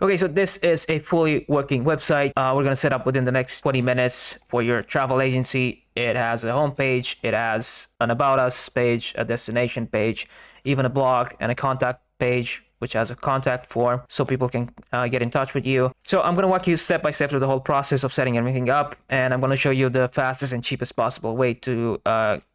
Okay, so this is a fully working website. We're gonna set up within the next 20 minutes for your travel agency. It has a homepage, it has an About Us page, a destination page, even a blog, and a contact page, which has a contact form so people can get in touch with you. So I'm going to walk you step by step through the whole process of setting everything up, and I'm going to show you the fastest and cheapest possible way to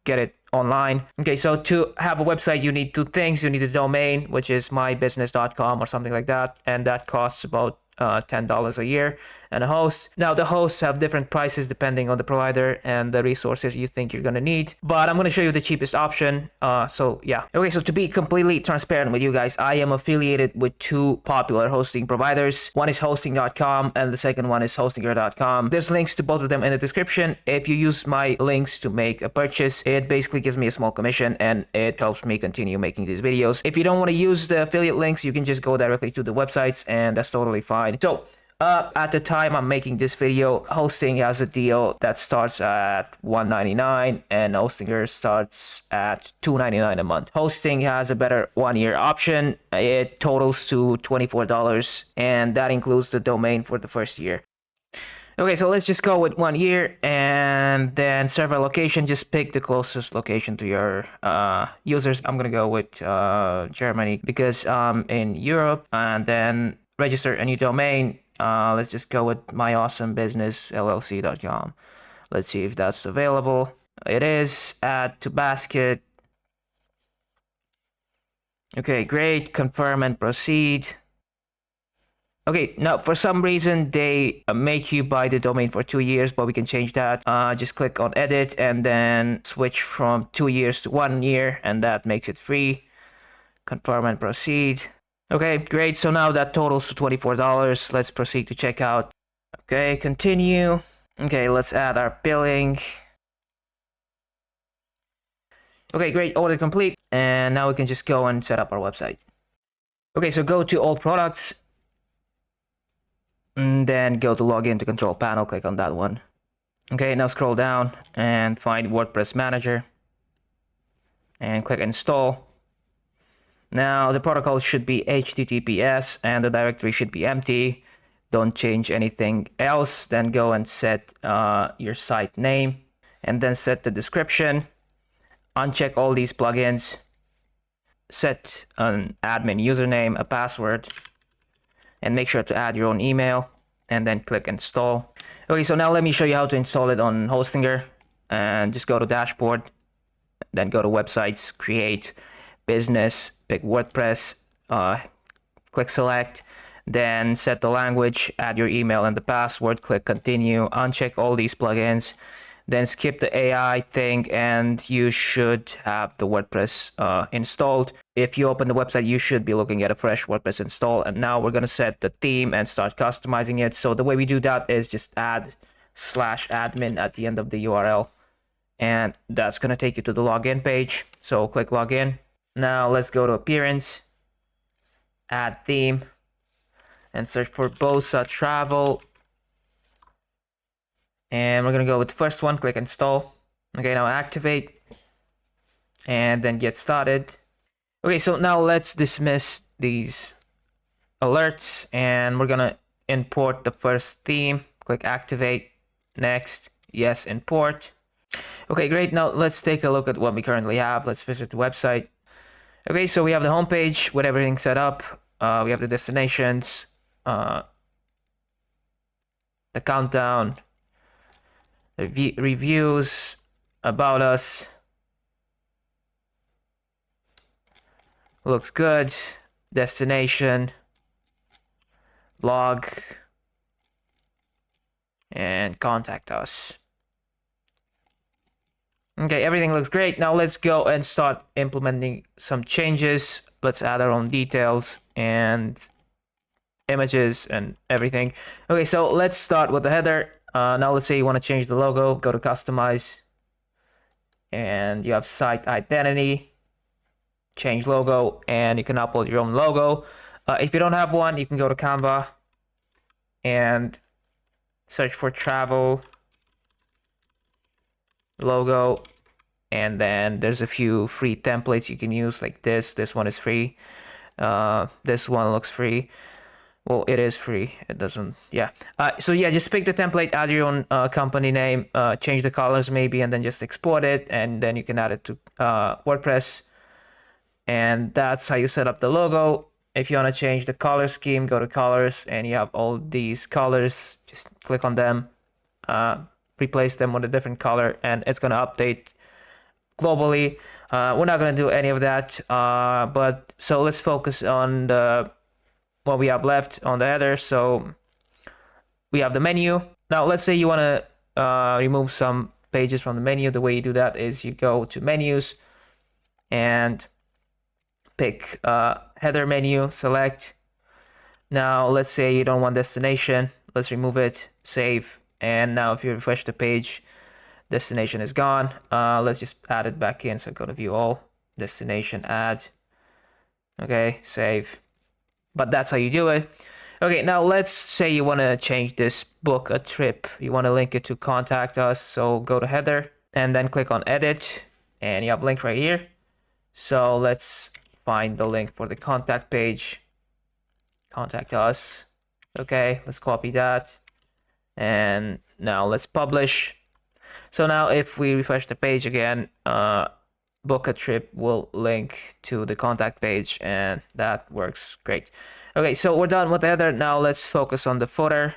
get it online. Okay, so to have a website, you need two things. You need a domain, which is mybusiness.com or something like that, and that costs about $10 a year, and a host. Now the hosts have different prices depending on the provider and the resources you think you're gonna need, but I'm gonna show you the cheapest option. So yeah. Okay, so to be completely transparent with you guys, I am affiliated with two popular hosting providers. One is hosting.com and the second one is hostinger.com. There's links to both of them in the description. If you use my links to make a purchase, it basically gives me a small commission and it helps me continue making these videos. If you don't want to use the affiliate links, you can just go directly to the websites, and that's totally fine. So at the time I'm making this video, Hosting has a deal that starts at $199 and Hostinger starts at $299 a month. Hosting has a better 1-year option. It totals to $24, and that includes the domain for the first year. Okay, so let's just go with 1 year, and then server location, just pick the closest location to your users. I'm gonna go with Germany because I'm in Europe, and then register a new domain. Let's just go with myawesomebusinessllc.com. Let's see if that's available. It is. Add to basket. Okay, great. Confirm and proceed. Okay, now for some reason they make you buy the domain for 2 years, but we can change that. Just click on edit and then switch from 2 years to 1 year, and that makes it free. Confirm and proceed. Okay, great. So now that totals to $24. Let's proceed to checkout. Okay, continue. Okay, let's add our billing. Okay, great. Order complete. And now we can just go and set up our website. Okay, so go to all products. And then go to login to control panel. Click on that one. Okay, now scroll down and find WordPress Manager. And click install. Now the protocol should be HTTPS and the directory should be empty. Don't change anything else. Then go and set your site name and then set the description. Uncheck all these plugins. Set an admin username, a password, and make sure to add your own email and then click install. Okay, so now let me show you how to install it on Hostinger. And just go to dashboard, then go to websites, create, business, pick WordPress, click select, then set the language, add your email and the password, click continue, uncheck all these plugins, then skip the AI thing, and you should have the WordPress installed. If you open the website, you should be looking at a fresh WordPress install. And now we're going to set the theme and start customizing it. So the way we do that is just add /admin at the end of the URL. And that's going to take you to the login page. So click login. Now let's go to appearance, add theme, and search for Bosa Travel. And we're gonna go with the first one, click install. Okay, now activate, and then get started. Okay, so now let's dismiss these alerts, and we're gonna import the first theme. Click activate, next, yes, import. Okay, great, now let's take a look at what we currently have. Let's visit the website. Okay, so we have the homepage with everything set up. We have the destinations, the countdown, the reviews, about us. Looks good. Destination, blog, and contact us. Okay, everything looks great. Now let's go and start implementing some changes. Let's add our own details and images and everything. Okay, so let's start with the header. Now let's say you want to change the logo. Go to customize, and you have site identity, change logo, and you can upload your own logo. If you don't have one, you can go to Canva and search for travel logo, and then there's a few free templates you can use, like this one is free, this one looks free. Well, it is free. It doesn't. Yeah. So yeah, just pick the template, add your own company name, change the colors maybe, and then just export it, and then you can add it to WordPress. And that's how you set up the logo. If you want to change the color scheme, go to colors, and you have all these colors. Just click on them, replace them with a different color, and it's gonna update globally. We're not gonna do any of that, but so let's focus on what we have left on the header. So we have the menu. Now let's say you want to remove some pages from the menu. The way you do that is you go to menus and pick header menu, select. Now let's say you don't want destination. Let's remove it, save, and now if you refresh the page, destination is gone. Let's just add it back in. So go to view all, destination, add. Okay, save. But that's how you do it. Okay, now let's say you want to change this book a trip. You want to link it to contact us. So go to header and then click on edit, and you have a link right here. So let's find the link for the contact page. Contact us. Okay, let's copy that. And now let's publish. So now if we refresh the page again, book a trip will link to the contact page, and that works great. Okay, so we're done with the header. Now let's focus on the footer.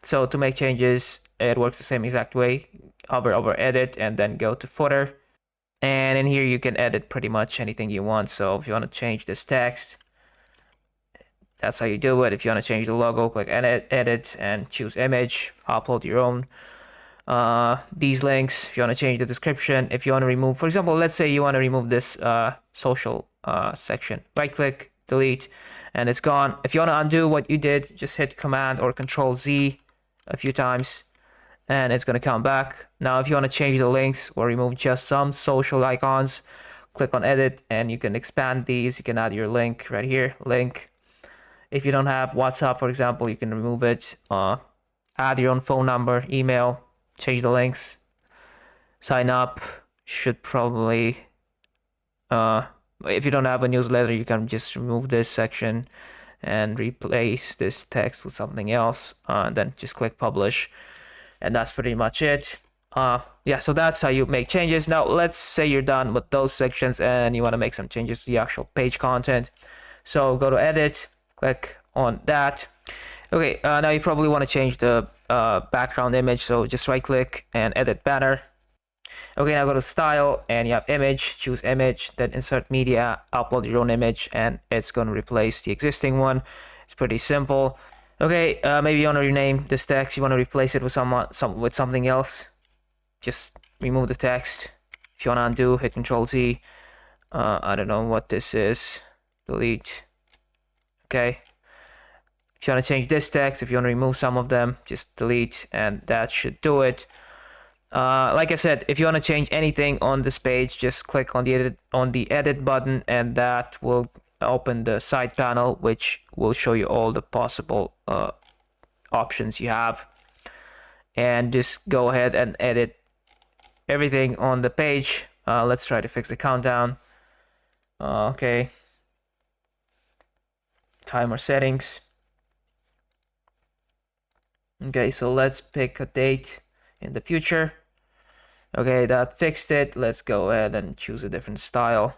So to make changes, it works the same exact way. Hover over edit and then go to footer. And in here you can edit pretty much anything you want. So if you want to change this text, that's how you do it. If you want to change the logo, click edit and choose image, upload your own. These links, if you want to change the description, if you want to remove, for example, let's say you want to remove this social section, right click, delete, and it's gone. If you want to undo what you did, just hit Command or Control Z a few times and it's going to come back. Now if you want to change the links or remove just some social icons, click on edit and you can expand these. You can add your link right here, link. If you don't have WhatsApp, for example, you can remove it, add your own phone number, email, change the links, sign up. Should probably if you don't have a newsletter, you can just remove this section and replace this text with something else, and then just click publish, and that's pretty much it. Yeah, so that's how you make changes. Now let's say you're done with those sections and you want to make some changes to the actual page content. So go to edit, click on that. Okay, now you probably want to change the background image, so just right click and edit banner. Okay, now go to style and you have image, choose image, then insert media, upload your own image, and it's going to replace the existing one. It's pretty simple. Okay, maybe you want to rename this text, you want to replace it with with something else. Just remove the text. If you want to undo, hit Control Z. I don't know what this is. Delete. Okay. If you want to change this text, if you want to remove some of them, just delete, and that should do it. Like I said, if you want to change anything on this page, just click on the edit button, and that will open the side panel, which will show you all the possible options you have. And just go ahead and edit everything on the page. Let's try to fix the countdown. Okay. Timer settings. Okay, so let's pick a date in the future. Okay, that fixed it. Let's go ahead and choose a different style.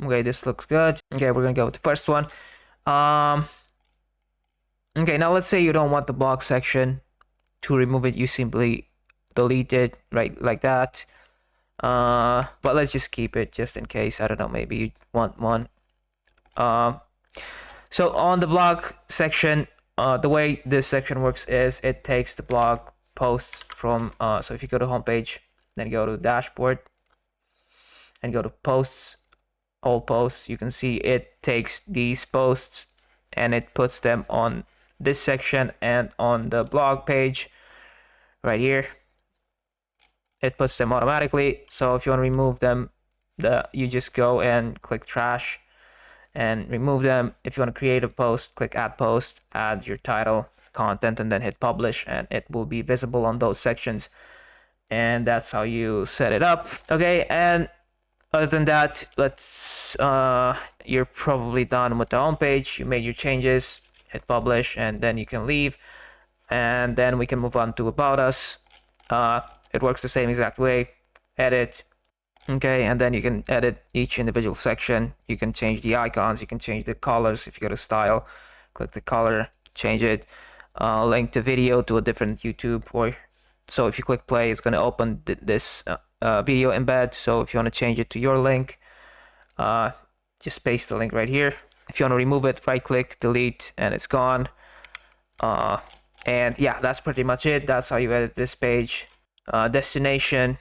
Okay, this looks good. Okay, we're gonna go with the first one. Okay, now let's say you don't want the blog section. To remove it, you simply delete it, right, like that. But let's just keep it just in case. I don't know, maybe you want one. So on the blog section, the way this section works is it takes the blog posts from, so if you go to homepage, then go to dashboard and go to posts, all posts, you can see it takes these posts and it puts them on this section and on the blog page right here. It puts them automatically. So if you want to remove them, you just go and click trash and remove them. If you want to create a post, click add post, add your title, content, and then hit publish, and it will be visible on those sections. And that's how you set it up. Okay, and Other than that, you're probably done with the homepage. You made your changes, hit publish, and then you can leave. And then we can move on to About Us. It works the same exact way. Edit. Okay, and then you can edit each individual section. You can change the icons, you can change the colors. If you go to style, click the color, change it. Link the video to a different YouTube, or so if you click play, it's going to open this video embed. So if you want to change it to your link, just paste the link right here. If you want to remove it, right click, delete, and it's gone. And yeah, that's pretty much it. That's how you edit this page. Destination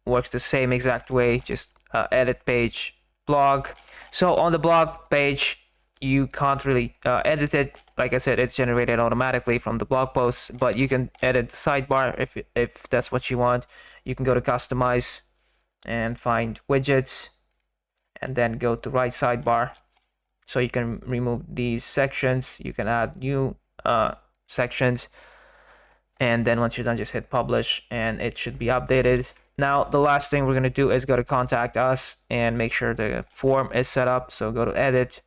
works the same exact way, just edit page, blog. So on the blog page, you can't really edit it. Like I said, it's generated automatically from the blog posts, but you can edit the sidebar if that's what you want. You can go to customize and find widgets, and then go to right sidebar. So you can remove these sections, you can add new sections, and then once you're done, just hit publish and it should be updated. Now the last thing we're going to do is go to contact us and make sure the form is set up. So go to edit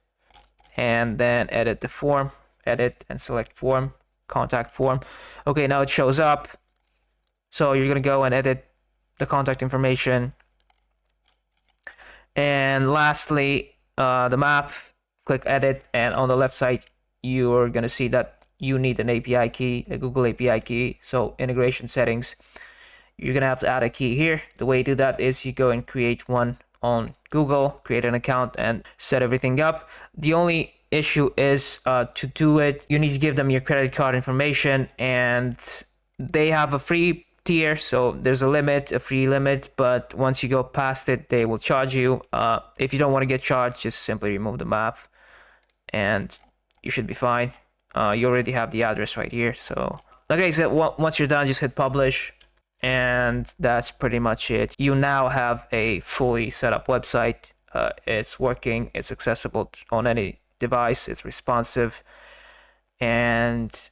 and then edit the form, edit and select form, contact form. Okay, now it shows up. So you're going to go and edit the contact information. And lastly, the map, click edit, and on the left side, you're going to see that you need an API key, a Google API key. So integration settings, you're going to have to add a key here. The way you do that is you go and create one on Google, create an account and set everything up. The only issue is to do it, you need to give them your credit card information, and they have a free tier, so there's a limit, a free limit, but once you go past it, they will charge you. If you don't want to get charged, just simply remove the map and you should be fine. You already have the address right here. So okay, so once you're done, just hit publish, and that's pretty much it. You now have a fully set up website. It's working, it's accessible on any device, it's responsive, and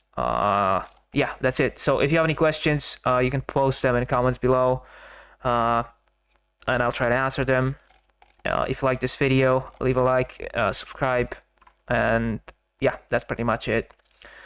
yeah, that's it. So if you have any questions, you can post them in the comments below, and I'll try to answer them. If you like this video, leave a like, subscribe, and yeah, that's pretty much it.